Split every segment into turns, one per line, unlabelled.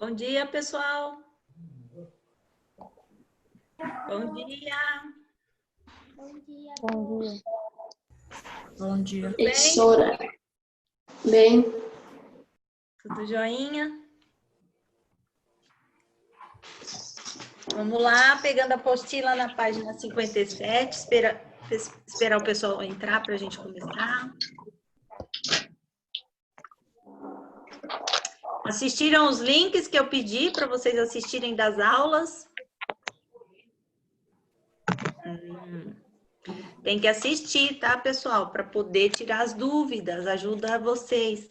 Bom dia, pessoal. Bom dia.
Bom dia.
Bom dia.
Bom dia.
Tudo bem?
Professora, bem,
Tudo joinha? Vamos lá, pegando a apostila na página 57. Esperar o pessoal entrar para a gente começar. Assistiram os links que eu pedi para vocês assistirem das aulas? Tem que assistir, tá, pessoal? Para poder tirar as dúvidas, ajuda vocês.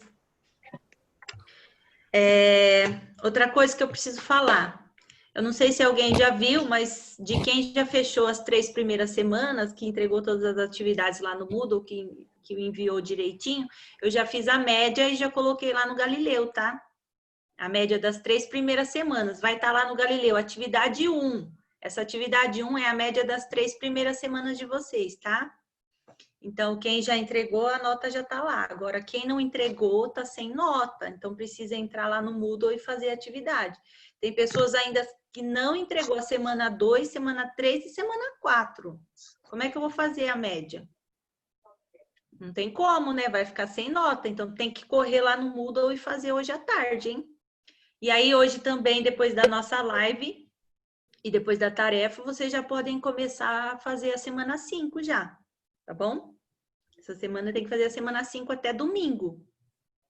Outra coisa que eu preciso falar. Eu não sei se alguém já viu, mas de quem já fechou as 3 primeiras semanas, que entregou todas as atividades lá no Moodle, que enviou direitinho, eu já fiz a média e já coloquei lá no Galileu, tá? A média das 3 primeiras semanas. Vai estar lá no Galileu, atividade 1. Essa atividade 1 é a média das 3 primeiras semanas de vocês, tá? Então, quem já entregou, a nota já tá lá. Agora, quem não entregou, tá sem nota. Então, precisa entrar lá no Moodle e fazer a atividade. Tem pessoas ainda que não entregou a semana 2, semana 3 e semana 4. Como é que eu vou fazer a média? Não tem como, né? Vai ficar sem nota. Então, tem que correr lá no Moodle e fazer hoje à tarde, hein? E aí, hoje também, depois da nossa live e depois da tarefa, vocês já podem começar a fazer a semana 5 já, tá bom? Essa semana tem que fazer a semana 5 até domingo,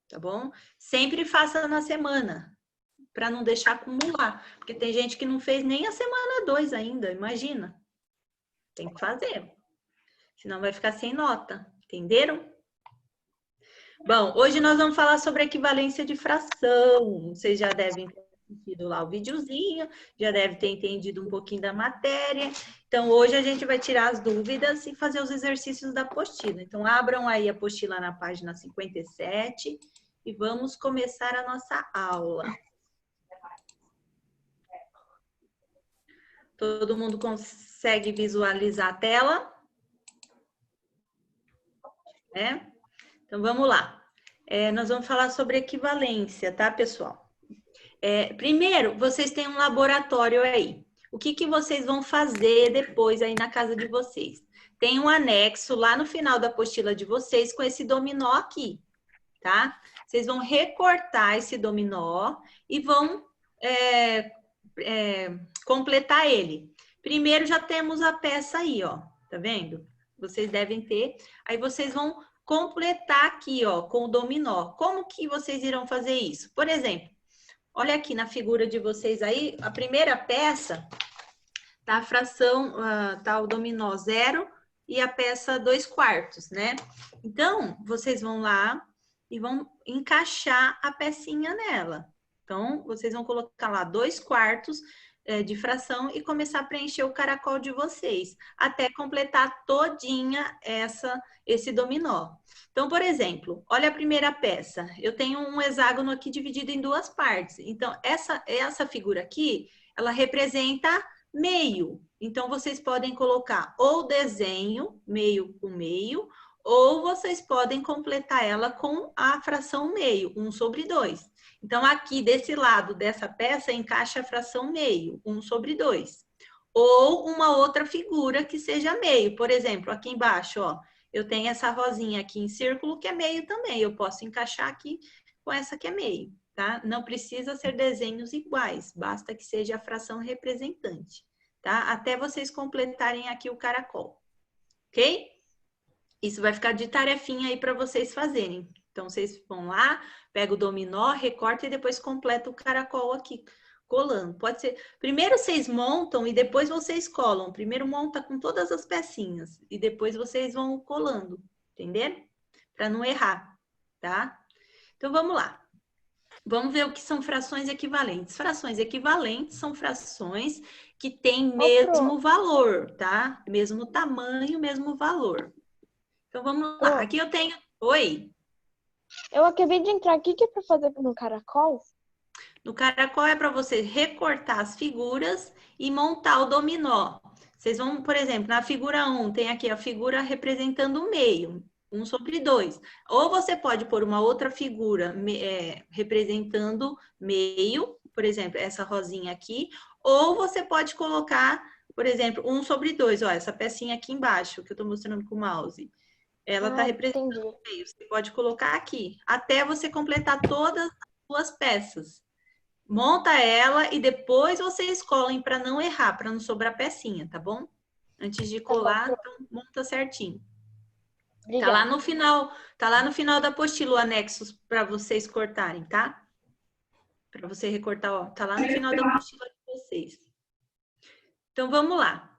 tá bom? Sempre faça na semana, para não deixar acumular. Porque tem gente que não fez nem a semana 2 ainda, imagina. Tem que fazer. Senão vai ficar sem nota, entenderam? Bom, hoje nós vamos falar sobre equivalência de fração. Vocês já devem ter assistido lá o videozinho, já devem ter entendido um pouquinho da matéria. Então, hoje a gente vai tirar as dúvidas e fazer os exercícios da apostila. Então, abram aí a apostila na página 57 e vamos começar a nossa aula. Todo mundo consegue visualizar a tela? É? Então, vamos lá. Nós vamos falar sobre equivalência, tá, pessoal? Primeiro, vocês têm um laboratório aí. O que vocês vão fazer depois aí na casa de vocês? Tem um anexo lá no final da apostila de vocês com esse dominó aqui, tá? Vocês vão recortar esse dominó e vão completar ele. Primeiro já temos a peça aí, ó, tá vendo? Vocês devem ter. Aí vocês vão completar aqui, ó, com o dominó. Como que vocês irão fazer isso? Por exemplo, olha aqui na figura de vocês aí, a primeira peça tá a fração, tá o dominó 0 e a peça 2/4, né? Então, vocês vão lá e vão encaixar a pecinha nela. Então, vocês vão colocar lá 2/4 de fração e começar a preencher o caracol de vocês, até completar todinha esse dominó. Então, por exemplo, olha a primeira peça. Eu tenho um hexágono aqui dividido em 2 partes. Então, essa figura aqui, ela representa meio. Então, vocês podem colocar ou desenho, meio com meio, ou vocês podem completar ela com a fração meio, 1/2. Então, aqui desse lado dessa peça, encaixa a fração meio, 1/2. Ou uma outra figura que seja meio. Por exemplo, aqui embaixo, ó, eu tenho essa rosinha aqui em círculo que é meio também. Eu posso encaixar aqui com essa que é meio, tá? Não precisa ser desenhos iguais, basta que seja a fração representante, tá? Até vocês completarem aqui o caracol, ok? Isso vai ficar de tarefinha aí para vocês fazerem. Então, vocês vão lá, pega o dominó, recorta e depois completa o caracol aqui, colando. Pode ser... Primeiro vocês montam e depois vocês colam. Primeiro monta com todas as pecinhas e depois vocês vão colando, entenderam? Para não errar, tá? Então, vamos lá. Vamos ver o que são frações equivalentes. Frações equivalentes são frações que têm mesmo valor, tá? Mesmo tamanho, mesmo valor. Então, vamos lá. Aqui eu tenho... Oi?
Eu acabei de entrar aqui, que é para fazer no caracol?
No caracol é para você recortar as figuras e montar o dominó. Vocês vão, por exemplo, na figura 1, tem aqui a figura representando o meio, 1/2. Ou você pode pôr uma outra figura representando meio, por exemplo, essa rosinha aqui, ou você pode colocar, por exemplo, 1 sobre 2, ó, essa pecinha aqui embaixo, que eu tô mostrando com o mouse. Ela tá representando
entendi.
o meio, você pode colocar aqui, até você completar todas as suas peças. Monta ela e depois vocês colhem para não errar, para não sobrar pecinha, tá bom? Antes de colar, então, monta certinho.
Obrigada.
Tá lá no final da apostila o anexos para vocês cortarem, tá? Para você recortar, ó, tá lá no final da apostila de vocês. Então vamos lá.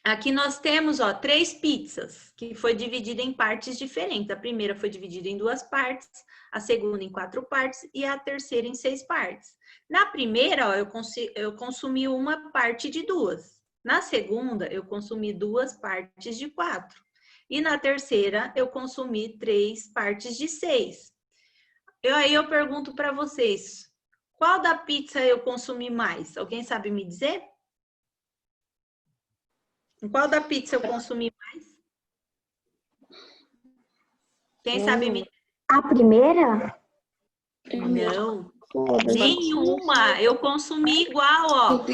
Aqui nós temos, ó, 3 pizzas, que foi dividida em partes diferentes. A primeira foi dividida em 2 partes, a segunda em 4 partes e a terceira em 6 partes. Na primeira, ó, eu consumi uma parte de 2. Na segunda, eu consumi 2 partes de 4. E na terceira, eu consumi 3 partes de 6. Aí eu pergunto para vocês, qual da pizza eu consumi mais? Alguém sabe me dizer? Em qual da pizza eu consumi mais? Quem sabe me dizer?
A primeira?
Não, nenhuma. Eu consumi igual, ó.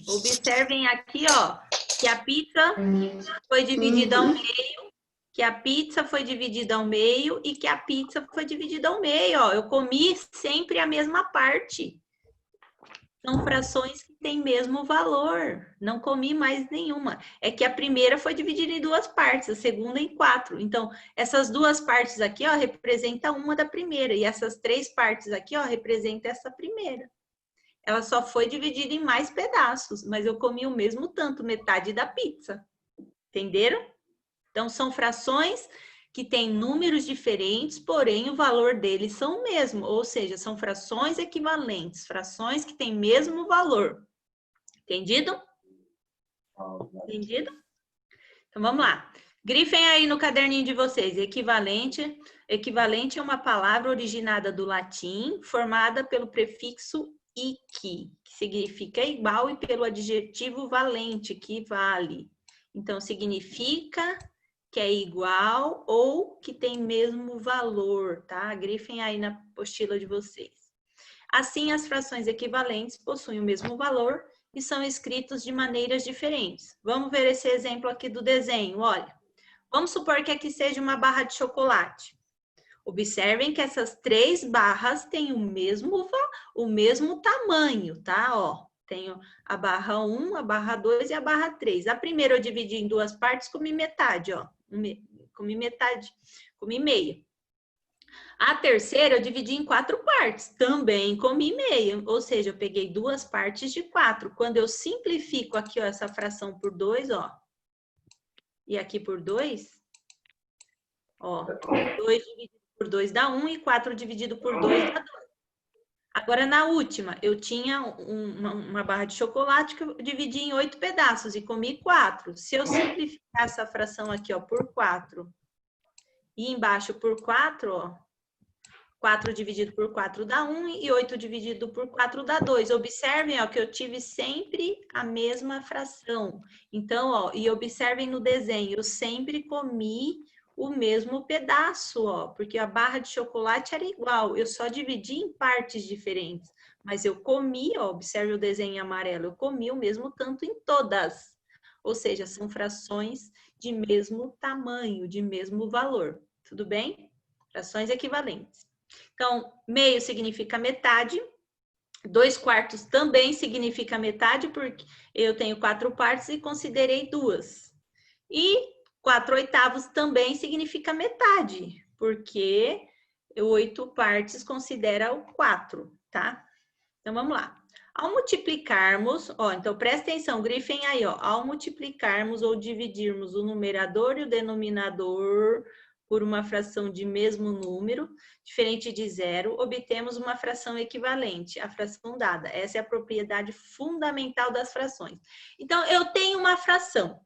Observem aqui, ó, que a pizza foi dividida ao meio, que a pizza foi dividida ao meio e que a pizza foi dividida ao meio, ó. Eu comi sempre a mesma parte. São frações que têm mesmo valor. Não comi mais nenhuma. É que a primeira foi dividida em 2 partes, a segunda em 4. Então, essas 2 partes aqui, ó, representam uma da primeira. E essas 3 partes aqui, ó, representam essa primeira. Ela só foi dividida em mais pedaços, mas eu comi o mesmo tanto, metade da pizza. Entenderam? Então, são frações que têm números diferentes, porém o valor deles são o mesmo, ou seja, são frações equivalentes, frações que têm mesmo valor. Entendido? Entendido? Então, vamos lá. Grifem aí no caderninho de vocês. Equivalente. Equivalente é uma palavra originada do latim, formada pelo prefixo ique, que significa igual, e pelo adjetivo valente, que vale. Então, significa que é igual ou que tem mesmo valor, tá? Grifem aí na apostila de vocês. Assim, as frações equivalentes possuem o mesmo valor e são escritos de maneiras diferentes. Vamos ver esse exemplo aqui do desenho, olha. Vamos supor que aqui seja uma barra de chocolate. Observem que essas 3 barras têm o mesmo tamanho, tá? Ó, tenho a barra 1, a barra 2 e a barra 3. A primeira eu dividi em 2 partes, comi metade, ó. Comi metade, comi meia. A terceira eu dividi em 4 partes, também comi meia. Ou seja, eu peguei 2 partes de 4. Quando eu simplifico aqui, ó, essa fração por 2, ó. E aqui por 2, ó. 2 dividido por 2 dá 1 e 4 dividido por 2 dá 2. Agora, na última, eu tinha uma barra de chocolate que eu dividi em 8 pedaços e comi 4. Se eu simplificar essa fração aqui, ó, por 4 e embaixo por 4, ó, 4 dividido por 4 dá 1 e 8 dividido por 4 dá 2. Observem, ó, que eu tive sempre a mesma fração. Então, ó, e observem no desenho, eu sempre comi o mesmo pedaço, ó, porque a barra de chocolate era igual, eu só dividi em partes diferentes, mas eu comi, ó, observe o desenho em amarelo, eu comi o mesmo tanto em todas, ou seja, são frações de mesmo tamanho, de mesmo valor, tudo bem? Frações equivalentes. Então, meio significa metade, 2/4 também significa metade, porque eu tenho 4 partes e considerei 2. E 4/8 também significa metade, porque 8 partes considera o 4, tá? Então, vamos lá. Ao multiplicarmos, ó, então presta atenção, grifem aí, ó. Ao multiplicarmos ou dividirmos o numerador e o denominador por uma fração de mesmo número, diferente de 0, obtemos uma fração equivalente à fração dada. Essa é a propriedade fundamental das frações. Então, eu tenho uma fração.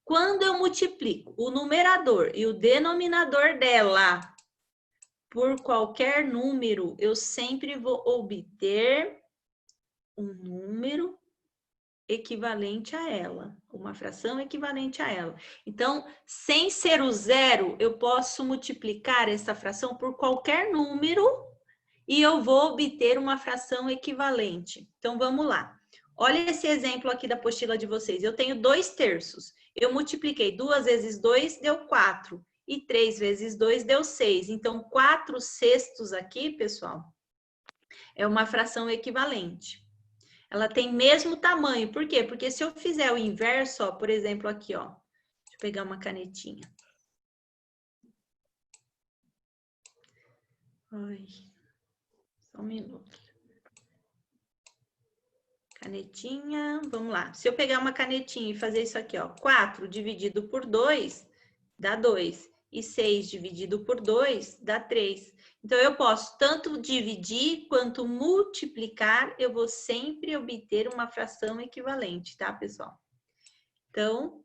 Quando eu multiplico o numerador e o denominador dela por qualquer número, eu sempre vou obter um número equivalente a ela, uma fração equivalente a ela. Então, sem ser o 0, eu posso multiplicar essa fração por qualquer número e eu vou obter uma fração equivalente. Então, vamos lá. Olha esse exemplo aqui da apostila de vocês. Eu tenho 2/3. Eu multipliquei 2 vezes 2, deu 4. E 3 vezes 2 deu 6. Então, 4/6 aqui, pessoal, é uma fração equivalente. Ela tem mesmo tamanho. Por quê? Porque se eu fizer o inverso, ó, por exemplo, aqui, ó. Deixa eu pegar uma canetinha. Ai, só um minuto. Canetinha, vamos lá. Se eu pegar uma canetinha e fazer isso aqui, ó. 4 dividido por 2 dá 2. E 6 dividido por 2 dá 3. Então, eu posso tanto dividir quanto multiplicar, eu vou sempre obter uma fração equivalente, tá, pessoal? Então,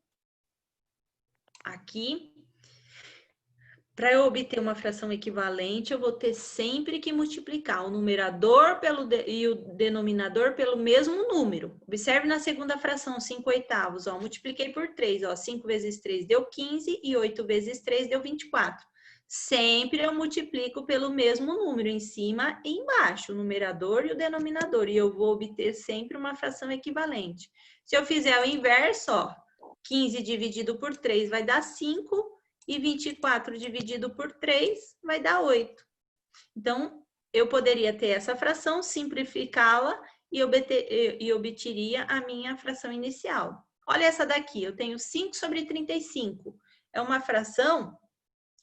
aqui, para eu obter uma fração equivalente, eu vou ter sempre que multiplicar o numerador e o denominador pelo mesmo número. Observe na segunda fração, 5/8, ó, multipliquei por 3, ó, 5 vezes 3 deu 15 e 8 vezes 3 deu 24. Sempre eu multiplico pelo mesmo número, em cima e embaixo, o numerador e o denominador, e eu vou obter sempre uma fração equivalente. Se eu fizer o inverso, ó, 15 dividido por 3 vai dar 5, e 24 dividido por 3 vai dar 8. Então, eu poderia ter essa fração, simplificá-la e obteria a minha fração inicial. Olha essa daqui, eu tenho 5/35. É uma fração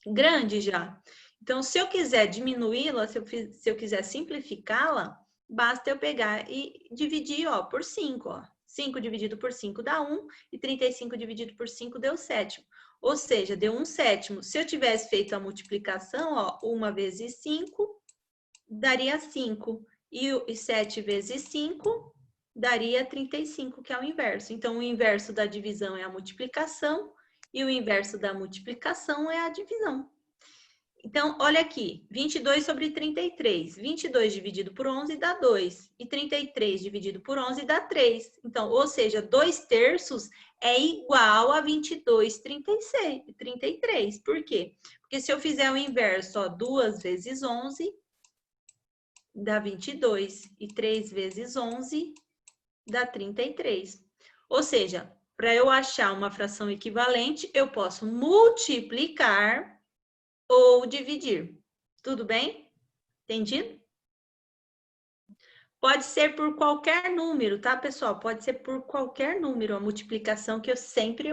grande já. Então, se eu quiser diminuí-la, se eu quiser simplificá-la, basta eu pegar e dividir, ó, por 5, ó. 5 dividido por 5 dá 1, e 35 dividido por 5 deu 7. Ou seja, deu 1/7. Se eu tivesse feito a multiplicação, ó, 1 vezes 5 daria 5. E 7 vezes 5 daria 35, que é o inverso. Então, o inverso da divisão é a multiplicação e o inverso da multiplicação é a divisão. Então, olha aqui, 22/33. 22 dividido por 11 dá 2. E 33 dividido por 11 dá 3. Então, ou seja, 2/3 é igual a 22/33. Por quê? Porque se eu fizer o inverso, ó, 2 vezes 11 dá 22. E 3 vezes 11 dá 33. Ou seja, para eu achar uma fração equivalente, eu posso multiplicar ou dividir. Tudo bem? Entendido? Pode ser por qualquer número, tá, pessoal? Pode ser por qualquer número a multiplicação, que eu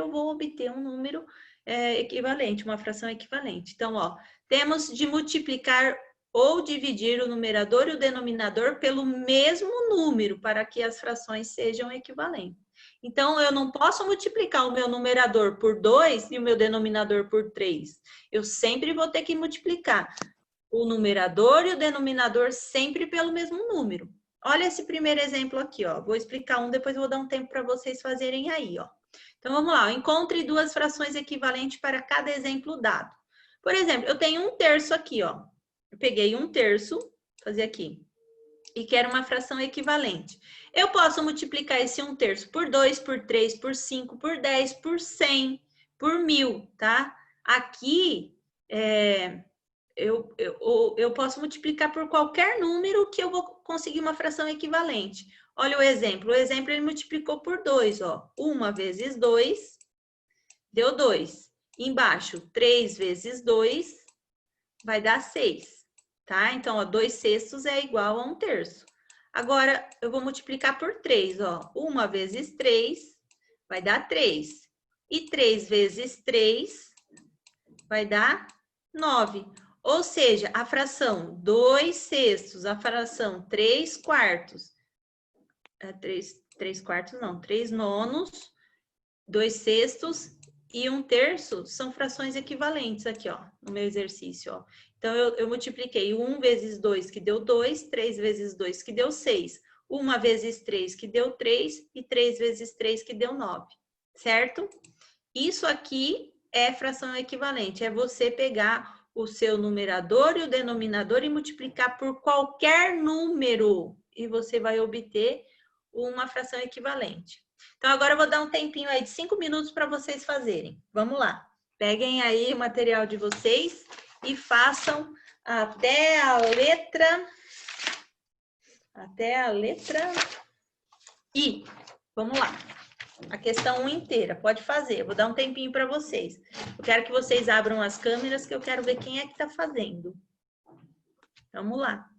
vou obter um número equivalente, uma fração equivalente. Então, ó, temos de multiplicar ou dividir o numerador e o denominador pelo mesmo número para que as frações sejam equivalentes. Então, eu não posso multiplicar o meu numerador por 2 e o meu denominador por 3. Eu sempre vou ter que multiplicar o numerador e o denominador sempre pelo mesmo número. Olha esse primeiro exemplo aqui, ó. Vou explicar um, depois eu vou dar um tempo para vocês fazerem aí, ó. Então, vamos lá. Encontre duas frações equivalentes para cada exemplo dado. Por exemplo, eu tenho 1/3 aqui, ó. Eu peguei 1/3, fazer aqui, e quero uma fração equivalente. Eu posso multiplicar esse 1/3 por 2, por 3, por 5, por 10, por 100, por 1000, tá? Aqui, eu posso multiplicar por qualquer número que eu vou conseguir uma fração equivalente. Olha o exemplo. O exemplo, ele multiplicou por 2, ó. 1 vezes 2 deu 2. Embaixo, 3 vezes 2 vai dar 6. Tá? Então, ó, 2/6 é igual a 1/3. Agora, eu vou multiplicar por 3, ó. 1 vezes 3 vai dar 3. E 3 vezes 3 vai dar 9. Ou seja, a fração 2/6, a fração 3/4, 3 nonos, 2/6 e 1/3 são frações equivalentes aqui, ó, no meu exercício, ó. Então, eu multipliquei 1 vezes 2, que deu 2, 3 vezes 2, que deu 6, 1 vezes 3, que deu 3, e 3 vezes 3, que deu 9, certo? Isso aqui é fração equivalente, é você pegar o seu numerador e o denominador e multiplicar por qualquer número, e você vai obter uma fração equivalente. Então, agora eu vou dar um tempinho aí de 5 minutos para vocês fazerem. Vamos lá. Peguem aí o material de vocês e façam até a letra Até a letra I. Vamos lá. A questão 1 inteira. Pode fazer. Eu vou dar um tempinho para vocês. Eu quero que vocês abram as câmeras, que eu quero ver quem é que está fazendo. Vamos lá.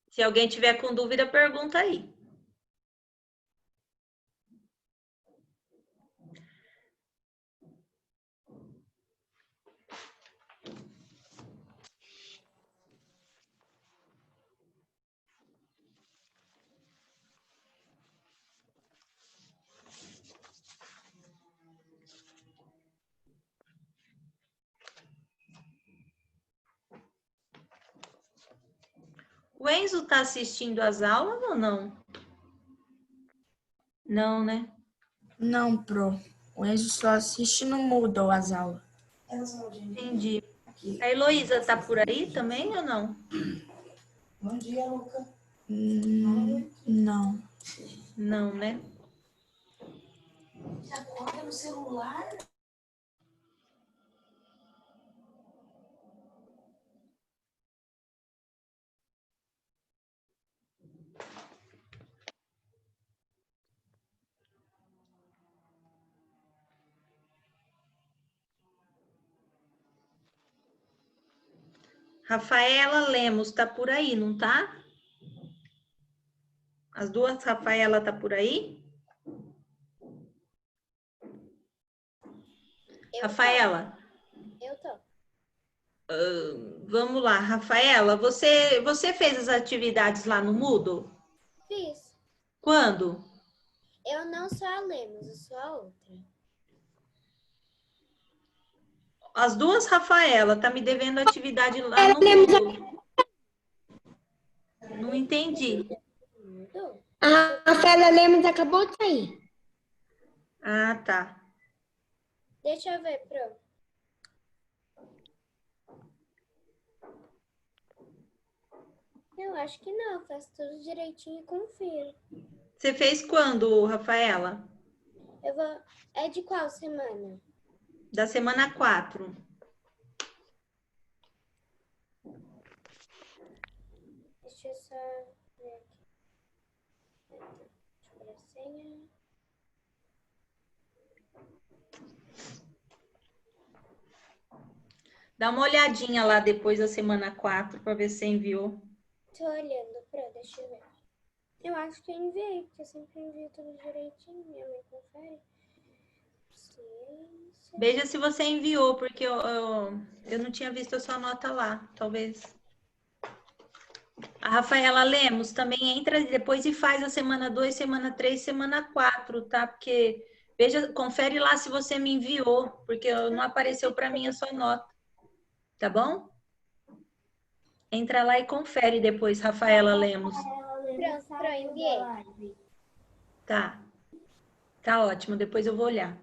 Se alguém tiver com dúvida, pergunta aí. O Enzo está assistindo às aulas ou não? Não, né?
Não, Pro. O Enzo só assiste no Moodle as aulas.
Entendi. A Heloísa está por aí também ou não?
Bom dia, Luca.
Não.
Não, né?
Já acorda no celular?
Rafaela Lemos está por aí, não tá? As duas Rafaela tá por aí? Rafaela.
Eu tô.
Vamos lá, Rafaela, você fez as atividades lá no Moodle?
Fiz.
Quando?
Eu não sou a Lemos, eu sou a outra.
As duas Rafaela tá me devendo atividade lá no Moodle. Não entendi.
A Rafaela Lemos acabou de sair.
Ah, tá.
Deixa eu ver, Pro. Eu acho que não, faço tudo direitinho e confiro.
Você fez quando, Rafaela?
Eu vou... É de qual semana?
Da semana 4.
Deixa eu só ver aqui. Deixa eu ver a senha.
Dá uma olhadinha lá depois da semana 4 para ver se você enviou.
Tô olhando, Pro, deixa eu ver. Eu acho que eu enviei, porque eu sempre envio tudo direitinho. Minha mãe confere. Ciência.
Veja se você enviou, porque eu não tinha visto a sua nota lá, talvez. A Rafaela Lemos também entra depois e faz a semana 2, semana 3, semana 4, tá? Porque, veja, confere lá se você me enviou, porque não apareceu para mim a sua nota. Tá bom? Entra lá e confere depois, Rafaela Lemos.
Pronto, enviei.
Tá. Tá ótimo, depois eu vou olhar.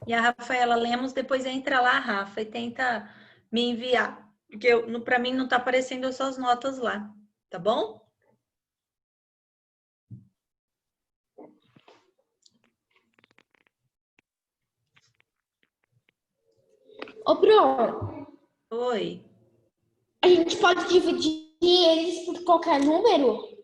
E a Rafaela Lemos, depois entra lá, Rafa, e tenta me enviar. Porque para mim não tá aparecendo as suas notas lá. Tá bom?
Ô, Pro,
Oi.
a gente pode dividir eles por qualquer número?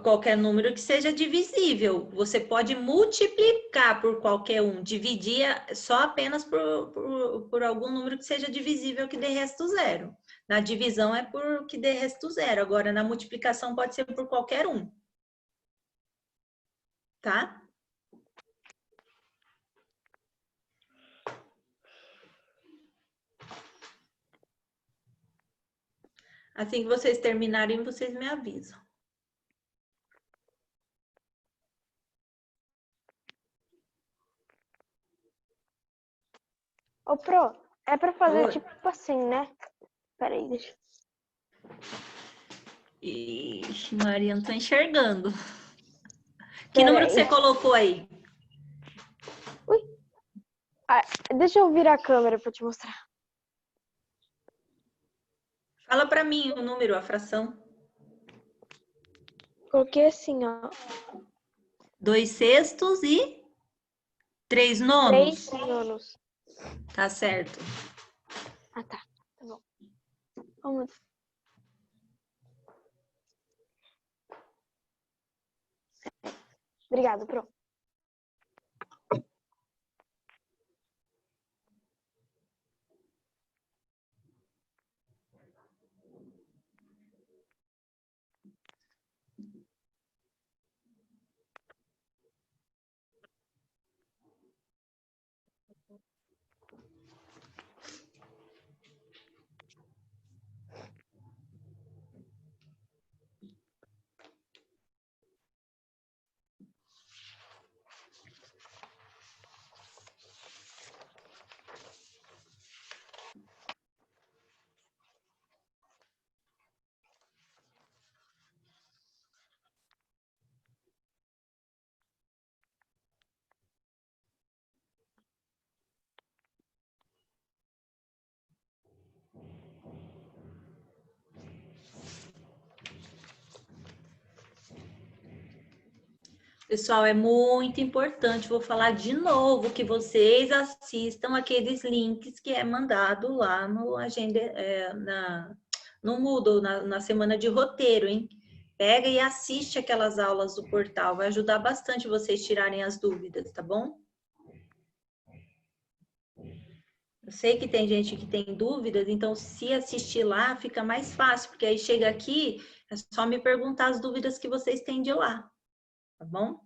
Qualquer número que seja divisível. Você pode multiplicar por qualquer um. Dividir só apenas por algum número que seja divisível que dê resto zero. Na divisão é por que dê resto zero. Agora, na multiplicação pode ser por qualquer um. Tá? Assim que vocês terminarem, vocês me avisam.
Ô, Pro, é pra fazer
Oi.
tipo assim, né? Peraí, deixa.
Ixi, Maria, não tô enxergando. Que
Pera
número que
aí.
você colocou aí?
Ah, deixa eu virar a câmera pra te mostrar.
Fala pra mim o número, a fração.
Coloquei assim, ó.
2/6 e 3 nonos?
3 nonos.
Tá certo.
Ah, tá. Tá bom. Vamos. Obrigado, Pro.
Pessoal, é muito importante, vou falar de novo, que vocês assistam aqueles links que é mandado lá no agenda, no Moodle, na semana de roteiro, hein? Pega e assiste aquelas aulas do portal, vai ajudar bastante vocês tirarem as dúvidas, tá bom? Eu sei que tem gente que tem dúvidas, então se assistir lá fica mais fácil, porque aí chega aqui, é só me perguntar as dúvidas que vocês têm de lá, tá bom?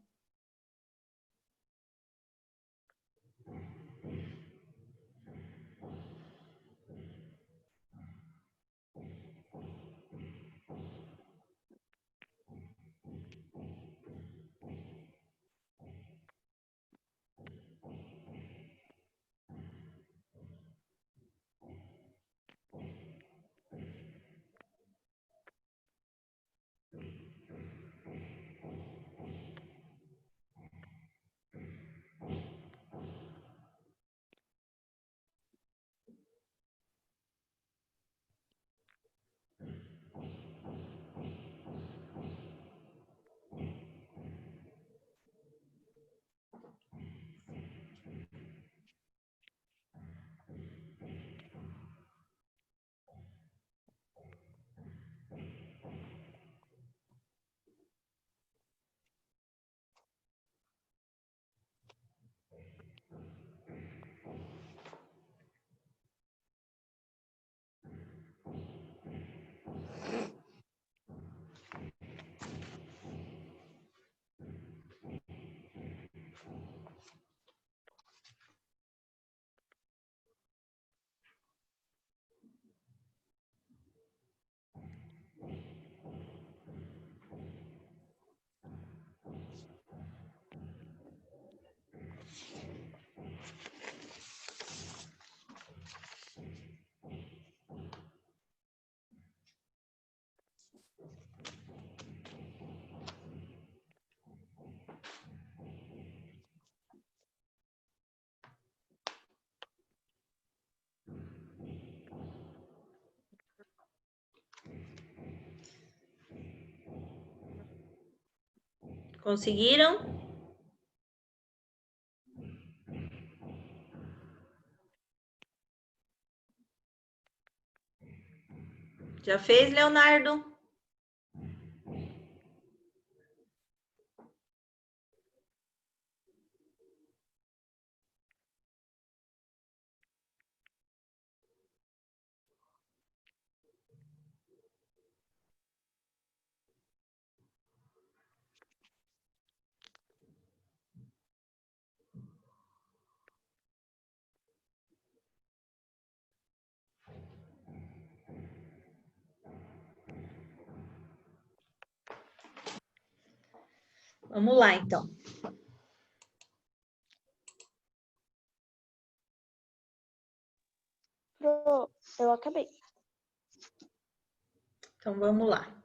Conseguiram? Já fez, Leonardo? Vamos lá, então.
Pro, eu acabei.
Então, vamos lá.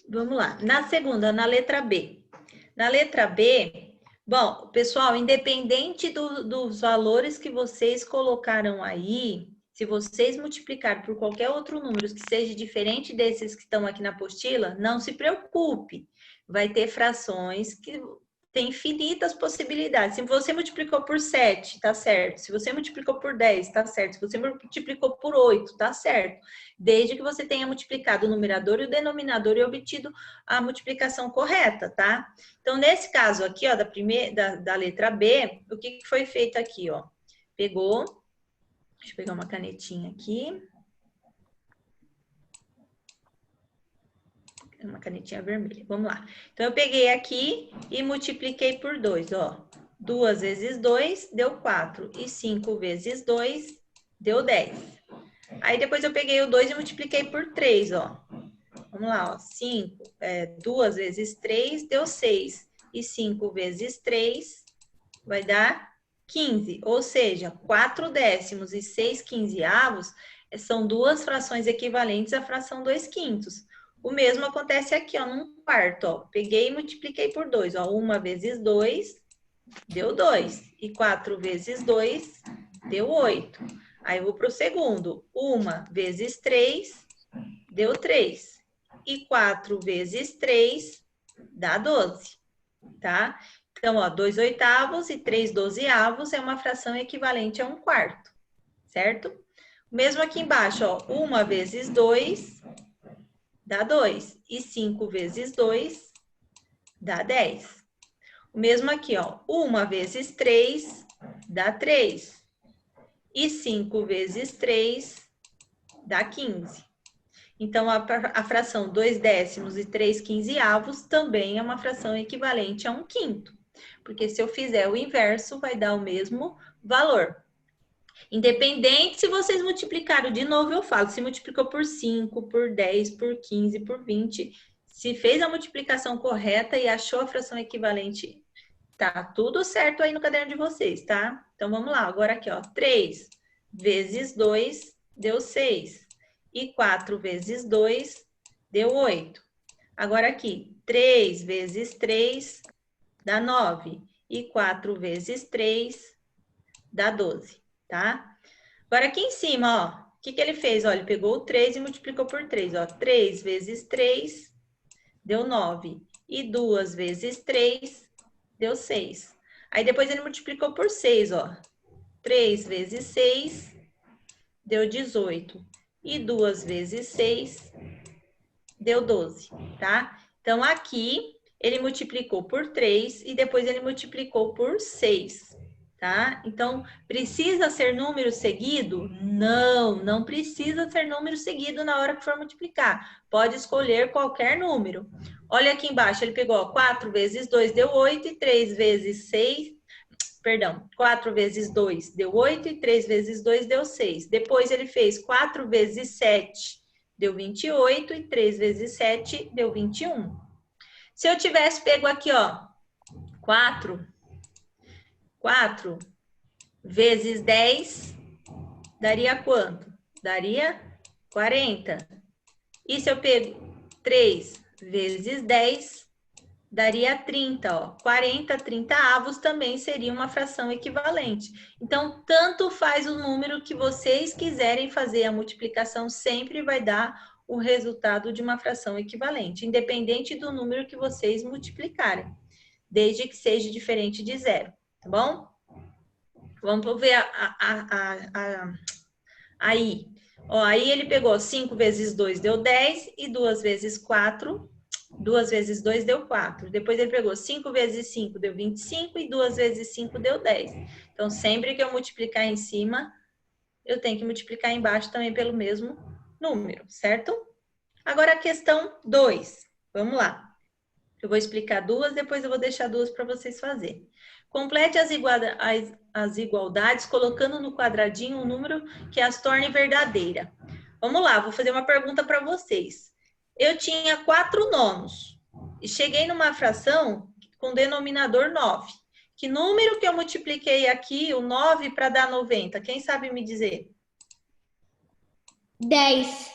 Vamos lá. Na segunda, na letra B. Na letra B, bom, pessoal, independente dos valores que vocês colocaram aí, se vocês multiplicar por qualquer outro número que seja diferente desses que estão aqui na apostila, não se preocupe. vai ter frações que tem infinitas possibilidades. Se você multiplicou por 7, tá certo. Se você multiplicou por 10, tá certo. Se você multiplicou por 8, tá certo. Desde que você tenha multiplicado o numerador e o denominador e obtido a multiplicação correta, tá? Então, nesse caso aqui, ó, da letra B, o que foi feito aqui, ó? Pegou, deixa eu pegar uma canetinha aqui. Uma canetinha vermelha. Vamos lá. Então, eu peguei aqui e multipliquei por 2, ó. 2 vezes 2 deu 4. E 5 vezes 2 deu 10. Aí, depois eu peguei o 2 e multipliquei por 3, ó. Vamos lá, ó. 2 vezes 3 deu 6. E 5 vezes 3 vai dar 15. Ou seja, 4 décimos e 6 quinzeavos são duas frações equivalentes à fração 2 quintos. O mesmo acontece aqui, ó, num quarto, ó. Peguei e multipliquei por 2, ó. 1 vezes 2 deu 2. E 4 vezes 2 deu 8. Aí eu vou para o segundo. 1 vezes 3 deu 3. E 4 vezes 3 dá 12, tá? Então, ó, 2 oitavos e 3 dozeavos é uma fração equivalente a um quarto, certo? Mesmo aqui embaixo, ó. 1 vezes 2 dá 2. E 5 vezes 2 dá 10. O mesmo aqui, ó. 1 vezes 3 dá 3. E 5 vezes 3 dá 15. Então, a fração 2 décimos e 3 quinzeavos também é uma fração equivalente a um quinto. Porque se eu fizer o inverso, vai dar o mesmo valor. Independente se vocês multiplicaram, de novo eu falo, se multiplicou por 5, por 10, por 15, por 20, se fez a multiplicação correta e achou a fração equivalente, tá tudo certo aí no caderno de vocês, tá? Então, vamos lá, agora aqui, ó, 3 vezes 2 deu 6, e 4 vezes 2 deu 8. Agora aqui, 3 vezes 3 dá 9, e 4 vezes 3 dá 12. Tá? Agora aqui em cima, ó, o que ele fez? Ó, ele pegou o 3 e multiplicou por 3, ó. 3 vezes 3 deu 9. E 2 vezes 3 deu 6. Aí depois ele multiplicou por 6, ó. 3 vezes 6 deu 18. E 2 vezes 6 deu 12, tá? Então aqui ele multiplicou por 3 e depois ele multiplicou por 6. Tá? Então, precisa ser número seguido? Não, não precisa ser número seguido na hora que for multiplicar. Pode escolher qualquer número. Olha aqui embaixo, ele pegou, ó, 4 vezes 2 deu 8 e 3 vezes 6... Perdão, 4 vezes 2 deu 8 e 3 vezes 2 deu 6. Depois ele fez 4 vezes 7 deu 28 e 3 vezes 7 deu 21. Se eu tivesse pego aqui, ó, 4 vezes 10, daria quanto? Daria 40. E se eu pego 3 vezes 10, daria 30, ó. 40 trintaavos também seria uma fração equivalente. Então, tanto faz o número que vocês quiserem fazer a multiplicação, sempre vai dar o resultado de uma fração equivalente, independente do número que vocês multiplicarem, desde que seja diferente de zero. Tá bom? Vamos ver aí. Ó, aí ele pegou 5 vezes 2 deu 10 e 2 vezes 4, 2 vezes 2 deu 4. Depois ele pegou 5 vezes 5 deu 25 e 2 vezes 5 deu 10. Então, sempre que eu multiplicar em cima, eu tenho que multiplicar embaixo também pelo mesmo número, certo? Agora a questão 2. Vamos lá. Eu vou explicar duas, depois eu vou deixar duas para vocês fazerem. Complete as igualdades colocando no quadradinho um número que as torne verdadeira. Vamos lá, vou fazer uma pergunta para vocês. Eu tinha 4 nonos e cheguei numa fração com denominador 9. Que número que eu multipliquei aqui, o 9, para dar 90? Quem sabe me dizer?
10.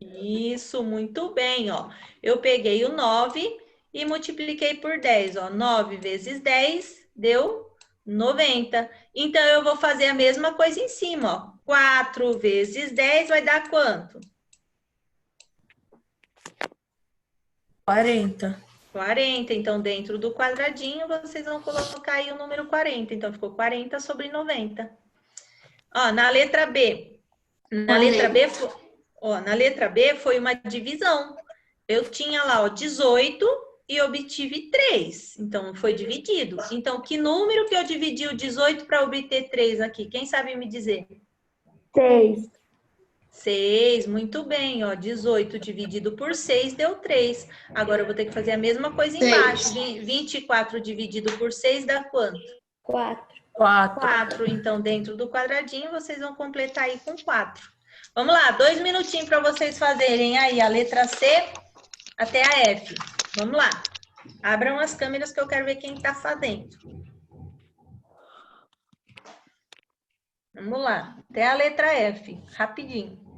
Isso, muito bem, ó. Eu peguei o 9 e multipliquei por 10, ó. 9 vezes 10 deu 90. Então, eu vou fazer a mesma coisa em cima, ó. 4 vezes 10 vai dar quanto?
40.
40. Então, dentro do quadradinho, vocês vão colocar aí o número 40. Então, ficou 40 sobre 90. Ó, na letra B. Na letra B foi uma divisão. Eu tinha lá, ó, 18 e obtive 3. Então, foi dividido. Então, que número que eu dividi o 18 para obter 3 aqui? Quem sabe me dizer?
6.
6, muito bem, ó. 18 dividido por 6 deu 3. Agora eu vou ter que fazer a mesma coisa embaixo. 24 dividido por 6 dá quanto?
4.
4. Então, dentro do quadradinho, vocês vão completar aí com 4. Vamos lá, 2 minutinhos para vocês fazerem aí a letra C até a F. Vamos lá. Abram as câmeras que eu quero ver quem está fazendo. Vamos lá, até a letra F, rapidinho.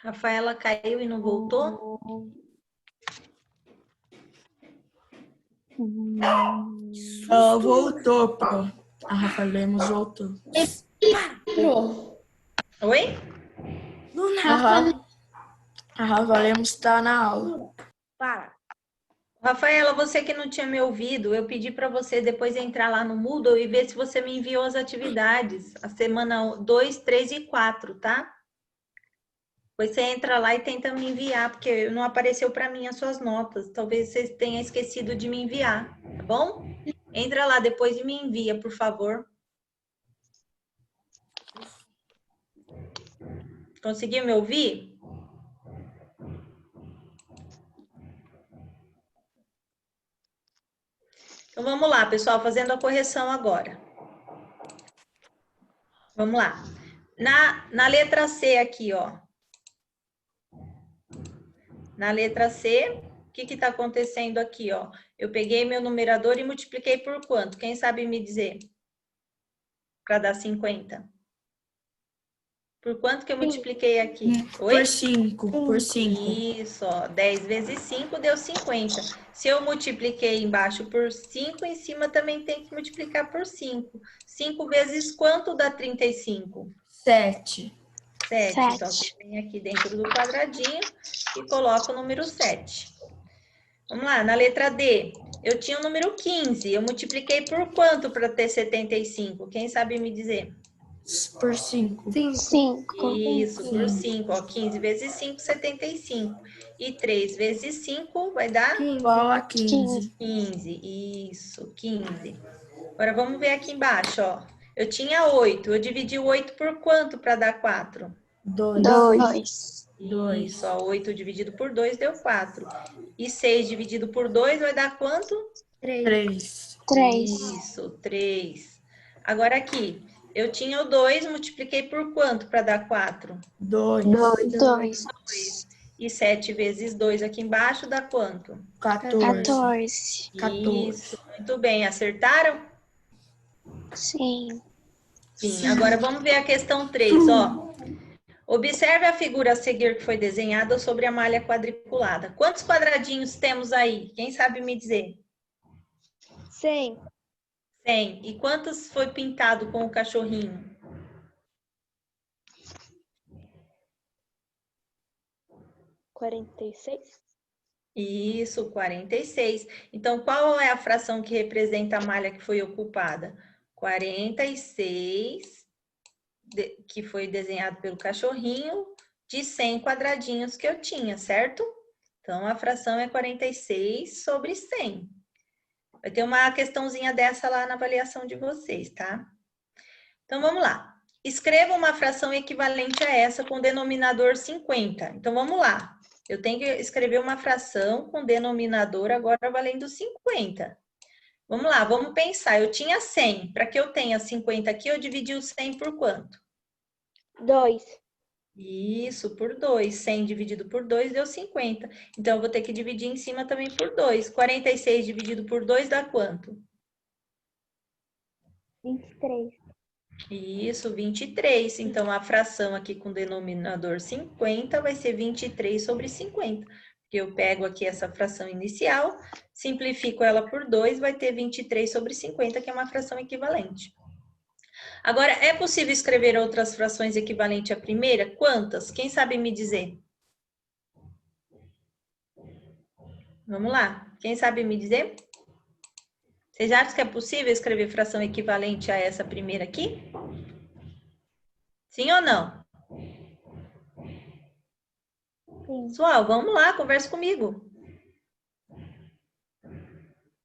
Rafaela caiu e não voltou?
Ela voltou, Pro. A Rafa Lemos voltou.
Oi?
A Rafa Lemos está na aula.
Rafaela, você que não tinha me ouvido, eu pedi para você depois entrar lá no Moodle e ver se você me enviou as atividades, a semana 2, 3 e 4, tá? Depois você entra lá e tenta me enviar, porque não apareceu para mim as suas notas. Talvez você tenha esquecido de me enviar, tá bom? Entra lá depois e me envia, por favor. Conseguiu me ouvir? Então, vamos lá, pessoal, fazendo a correção agora. Vamos lá. Na letra C aqui, ó. Na letra C, o que está acontecendo aqui, ó? Eu peguei meu numerador e multipliquei por quanto? Quem sabe me dizer? Para dar 50. Por quanto que eu multipliquei aqui? Oi?
Por 5. Por 5.
Isso, ó. 10 vezes 5 deu 50. Se eu multipliquei embaixo por 5, em cima também tem que multiplicar por 5. 5 vezes quanto dá 35?
7.
7. Então, você vem aqui dentro do quadradinho e coloca o número 7. Vamos lá, na letra D. Eu tinha o número 15. Eu multipliquei por quanto para ter 75? Quem sabe me dizer?
Por 5.
5.
Isso, por 5. Ó, 15 vezes 5, 75. E 3 vezes 5 vai dar?
Igual a 15.
15. Isso, 15. Agora, vamos ver aqui embaixo, ó. Eu tinha 8. Eu dividi o 8 por quanto para dar 4?
2.
2.
Isso, ó, 8 dividido por 2 deu 4. E 6 dividido por 2 vai dar quanto?
3.
3.
Isso, 3. Agora aqui, eu tinha o 2, multipliquei por quanto para dar 4?
2.
2.
E 7 vezes 2 aqui embaixo dá quanto?
14.
Isso, muito bem. Acertaram?
Sim.
Sim. Agora vamos ver a questão 3, ó. Observe a figura a seguir que foi desenhada sobre a malha quadriculada. Quantos quadradinhos temos aí? Quem sabe me dizer?
100.
100. E quantos foi pintado com o cachorrinho?
46.
Isso, 46. Então, qual é a fração que representa a malha que foi ocupada? 46, que foi desenhado pelo cachorrinho, de 100 quadradinhos que eu tinha, certo? Então, a fração é 46 sobre 100. Vai ter uma questãozinha dessa lá na avaliação de vocês, tá? Então, vamos lá. Escreva uma fração equivalente a essa com denominador 50. Então, vamos lá. Eu tenho que escrever uma fração com denominador agora valendo 50. Vamos lá, vamos pensar. Eu tinha 100. Para que eu tenha 50 aqui, eu dividi o 100 por quanto?
2.
Isso, por 2. 100 dividido por 2 deu 50. Então, eu vou ter que dividir em cima também por 2. 46 dividido por 2 dá quanto?
23.
Isso, 23. Então, a fração aqui com denominador 50 vai ser 23 sobre 50. Porque eu pego aqui essa fração inicial, simplifico ela por 2, vai ter 23 sobre 50, que é uma fração equivalente. Agora, é possível escrever outras frações equivalentes à primeira? Quantas? Quem sabe me dizer? Vamos lá. Quem sabe me dizer? Vocês acham que é possível escrever fração equivalente a essa primeira aqui? Sim ou não?
Sim.
Pessoal, vamos lá, conversa comigo.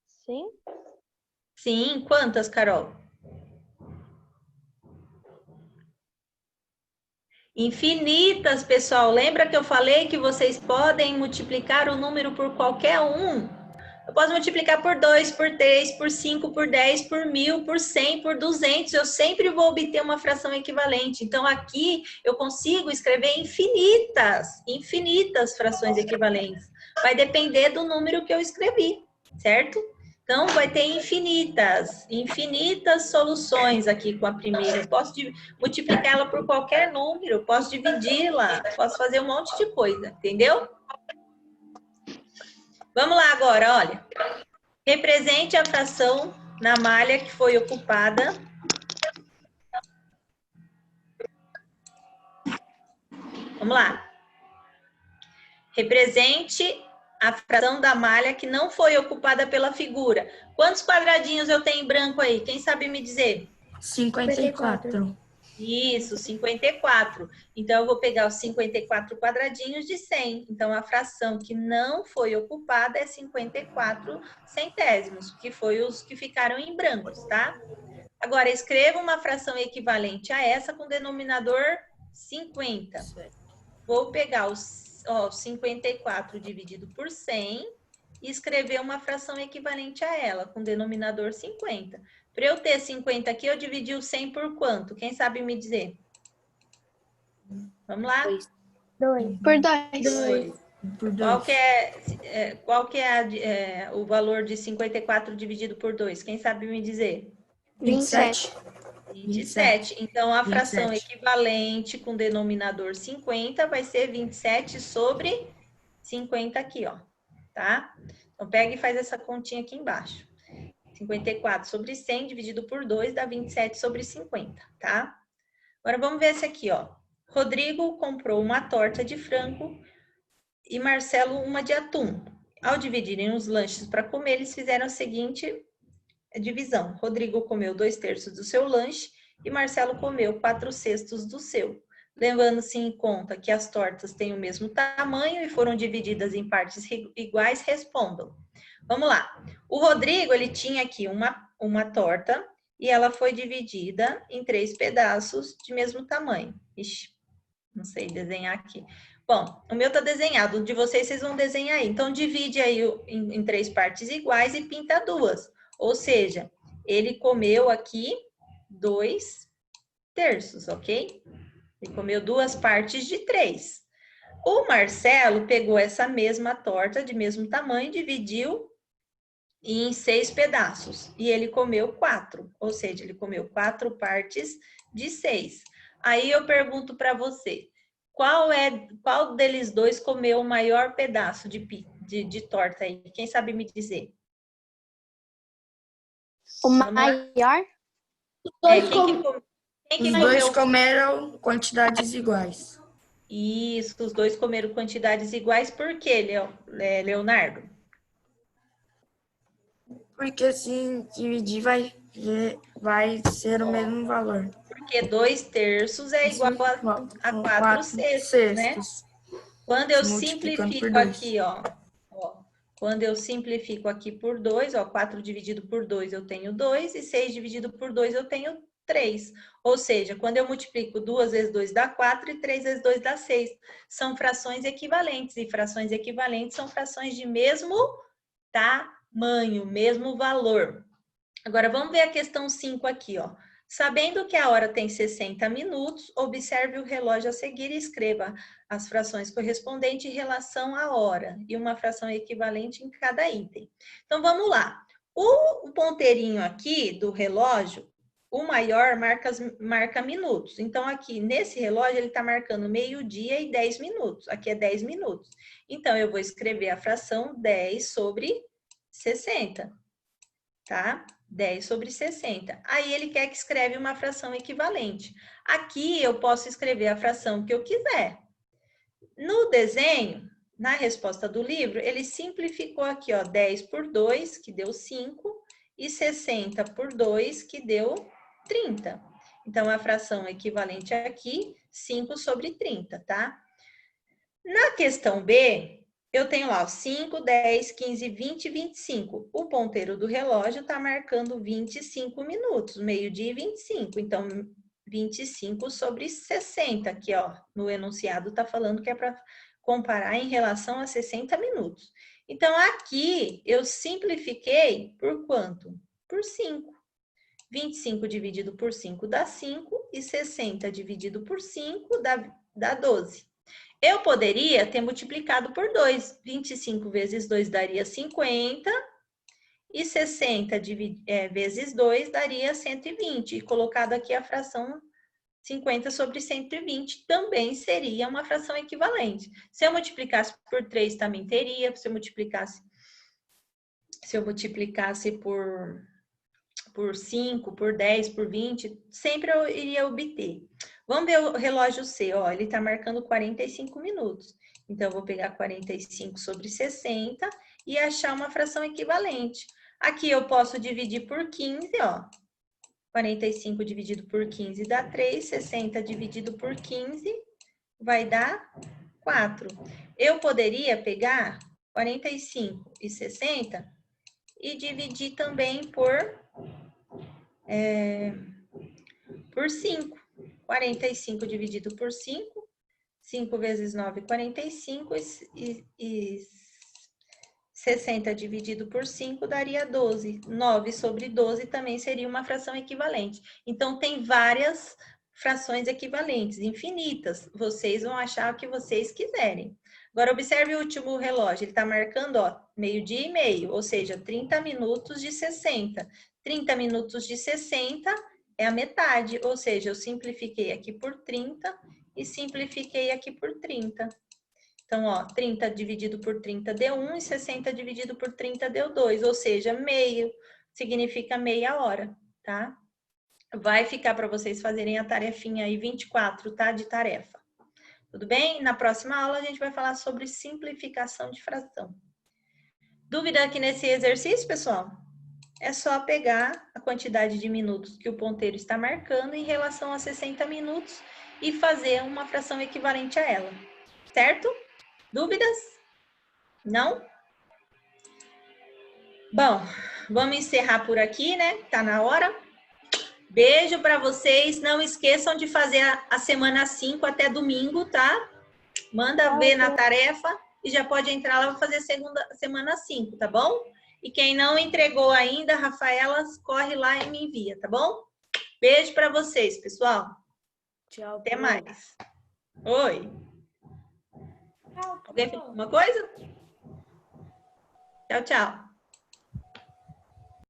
Sim?
Sim, quantas, Carol? Infinitas, pessoal. Lembra que eu falei que vocês podem multiplicar o número por qualquer um? Eu posso multiplicar por 2, por 3, por 5, por 10, por 1000, por 100, por 200. Eu sempre vou obter uma fração equivalente. Então, aqui eu consigo escrever infinitas frações equivalentes. Vai depender do número que eu escrevi, certo? Então, vai ter infinitas soluções aqui com a primeira. Eu posso multiplicá-la por qualquer número, eu posso dividi-la, posso fazer um monte de coisa, entendeu? Vamos lá agora, olha. Represente a fração na malha que foi ocupada. Vamos lá. Represente a fração da malha que não foi ocupada pela figura. Quantos quadradinhos eu tenho em branco aí? Quem sabe me dizer?
54.
Isso, 54. Então, eu vou pegar os 54 quadradinhos de 100. Então, a fração que não foi ocupada é 54 centésimos, que foi os que ficaram em brancos, tá? Agora, escreva uma fração equivalente a essa com denominador 50. Vou pegar os 54 dividido por 100 e escrever uma fração equivalente a ela, com denominador 50. Para eu ter 50 aqui, eu dividi o 100 por quanto? Quem sabe me dizer? Vamos lá?
2.
Por 2.
Por 2.
Qual que é o valor de 54 dividido por 2? Quem sabe me dizer?
27.
27. Então, a fração
27.
equivalente com denominador 50 vai ser 27 sobre 50 aqui, ó. Tá? Então, pega e faz essa continha aqui embaixo. 54 sobre 100 dividido por 2 dá 27 sobre 50, tá? Agora, vamos ver esse aqui, ó. Rodrigo comprou uma torta de frango e Marcelo uma de atum. Ao dividirem os lanches para comer, eles fizeram a seguinte divisão. Rodrigo comeu 2/3 do seu lanche e Marcelo comeu 4/6 do seu. Levando-se em conta que as tortas têm o mesmo tamanho e foram divididas em partes iguais, respondam. Vamos lá. O Rodrigo, ele tinha aqui uma torta e ela foi dividida em 3 pedaços de mesmo tamanho. Ixi, não sei desenhar aqui. Bom, o meu tá desenhado, o de vocês vão desenhar aí. Então, divide aí em 3 partes iguais e pinta 2. Ou seja, ele comeu aqui 2/3, ok? Ele comeu 2 partes de 3. O Marcelo pegou essa mesma torta de mesmo tamanho, dividiu em 6 pedaços. E ele comeu 4, ou seja, ele comeu 4 partes de 6. Aí eu pergunto para você, qual deles dois comeu o maior pedaço de torta aí? Quem sabe me dizer?
O maior?
Quem
Os dois comeram quantidades iguais.
Isso, os dois comeram quantidades iguais. Por quê, Leonardo?
Porque se dividir vai ser o mesmo valor.
Porque 2/3 é igual a 4/6, né? Quando eu simplifico aqui, ó, quando eu simplifico aqui por 2, ó, 4 dividido por 2 eu tenho 2 e 6 dividido por 2 eu tenho 3. Ou seja, quando eu multiplico 2 vezes 2 dá 4 e 3 vezes 2 dá 6. São frações equivalentes e frações equivalentes são frações de mesmo tamanho, mesmo valor. Agora, vamos ver a questão 5 aqui, ó. Sabendo que a hora tem 60 minutos, observe o relógio a seguir e escreva as frações correspondentes em relação à hora e uma fração equivalente em cada item. Então, vamos lá. O ponteirinho aqui do relógio, o maior marca minutos. Então, aqui nesse relógio, ele está marcando meio-dia e 10 minutos. Aqui é 10 minutos. Então, eu vou escrever a fração 10 sobre 60, tá? 10 sobre 60. Aí ele quer que escreve uma fração equivalente. Aqui eu posso escrever a fração que eu quiser. No desenho, na resposta do livro, ele simplificou aqui, ó, 10 por 2, que deu 5, e 60 por 2, que deu 30. Então, a fração equivalente aqui, 5 sobre 30, tá? Na questão B, eu tenho lá 5, 10, 15, 20 e 25. O ponteiro do relógio está marcando 25 minutos, meio-dia e 25. Então, 25 sobre 60, aqui, ó, no enunciado está falando que é para comparar em relação a 60 minutos. Então, aqui eu simplifiquei por quanto? Por 5. 25 dividido por 5 dá 5 e 60 dividido por 5 dá 12. Eu poderia ter multiplicado por 2. 25 vezes 2 daria 50 e 60 vezes 2 daria 120. E colocado aqui a fração 50 sobre 120 também seria uma fração equivalente. Se eu multiplicasse por 3 também teria. Se eu multiplicasse por 5, por 10, por 20, sempre eu iria obter. Vamos ver o relógio C, ó, ele tá marcando 45 minutos. Então, eu vou pegar 45 sobre 60 e achar uma fração equivalente. Aqui eu posso dividir por 15, ó. 45 dividido por 15 dá 3, 60 dividido por 15 vai dar 4. Eu poderia pegar 45 e 60 e dividir também por 5. 45 dividido por 5, 5 vezes 9, 45, e 60 dividido por 5 daria 12. 9 sobre 12 também seria uma fração equivalente. Então, tem várias frações equivalentes, infinitas. Vocês vão achar o que vocês quiserem. Agora, observe o último relógio. Ele está marcando, ó, meio-dia e meio, ou seja, 30 minutos de 60. 30 minutos de 60 é a metade, ou seja, eu simplifiquei aqui por 30 e simplifiquei aqui por 30. Então, ó, 30 dividido por 30 deu 1 e 60 dividido por 30 deu 2, ou seja, meio significa meia hora, tá? Vai ficar para vocês fazerem a tarefinha aí 24, tá? De tarefa. Tudo bem? Na próxima aula a gente vai falar sobre simplificação de fração. Dúvida aqui nesse exercício, pessoal? É só pegar a quantidade de minutos que o ponteiro está marcando em relação a 60 minutos e fazer uma fração equivalente a ela. Certo? Dúvidas? Não? Bom, vamos encerrar por aqui, né? Tá na hora. Beijo para vocês. Não esqueçam de fazer a semana 5 até domingo, tá? Manda ver na tarefa e já pode entrar lá para fazer semana 5, tá bom? E quem não entregou ainda, Rafaela, corre lá e me envia, tá bom? Beijo para vocês, pessoal.
Tchau.
Até mais. Oi. Alguém falou alguma coisa? Tchau, tchau.